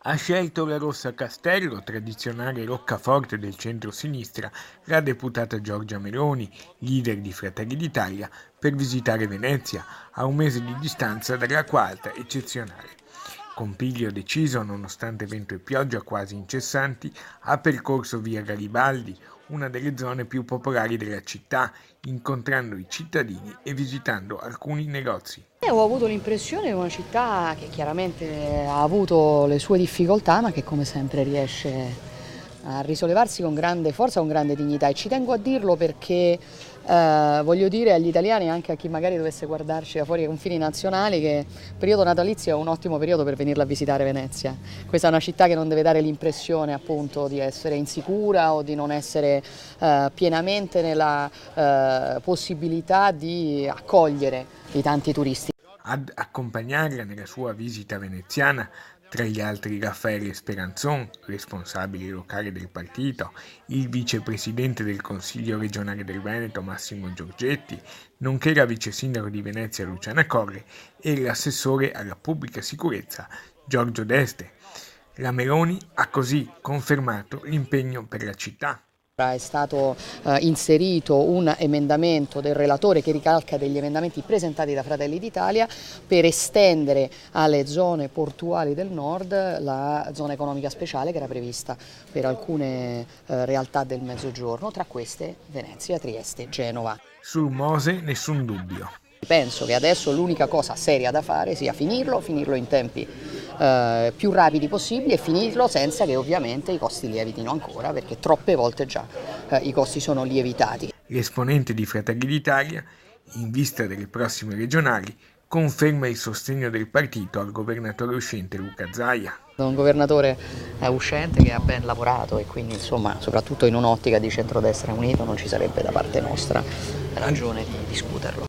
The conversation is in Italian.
Ha scelto la Rossa Castello, tradizionale roccaforte del centro-sinistra, la deputata Giorgia Meloni, leader di Fratelli d'Italia, per visitare Venezia, a un mese di distanza dalla quarta eccezionale. Con piglio deciso, nonostante vento e pioggia quasi incessanti, ha percorso via Garibaldi, una delle zone più popolari della città, incontrando i cittadini e visitando alcuni negozi. Ho avuto l'impressione di una città che chiaramente ha avuto le sue difficoltà, ma che come sempre riesce a risollevarsi con grande forza, con grande dignità, e ci tengo a dirlo perché voglio dire agli italiani e anche a chi magari dovesse guardarci da fuori ai confini nazionali che il periodo natalizio è un ottimo periodo per venirla a visitare Venezia. Questa è una città che non deve dare l'impressione appunto di essere insicura o di non essere pienamente nella possibilità di accogliere i tanti turisti. Ad accompagnarla nella sua visita veneziana, tra gli altri Raffaele Speranzon, responsabile locale del partito, il vicepresidente del Consiglio regionale del Veneto Massimo Giorgetti, nonché la vice sindaco di Venezia Luciana Corre e l'assessore alla pubblica sicurezza Giorgio Deste. La Meloni ha così confermato l'impegno per la città. È stato inserito un emendamento del relatore che ricalca degli emendamenti presentati da Fratelli d'Italia per estendere alle zone portuali del nord la zona economica speciale che era prevista per alcune realtà del Mezzogiorno, tra queste Venezia, Trieste, Genova. Sul Mose nessun dubbio. Penso che adesso l'unica cosa seria da fare sia finirlo in tempi più rapidi possibili e finirlo senza che ovviamente i costi lievitino ancora, perché troppe volte già i costi sono lievitati. L'esponente di Fratelli d'Italia, in vista delle prossime regionali, conferma il sostegno del partito al governatore uscente Luca Zaia. Un governatore uscente che ha ben lavorato e quindi insomma soprattutto in un'ottica di centrodestra unito non ci sarebbe da parte nostra ragione di discuterlo.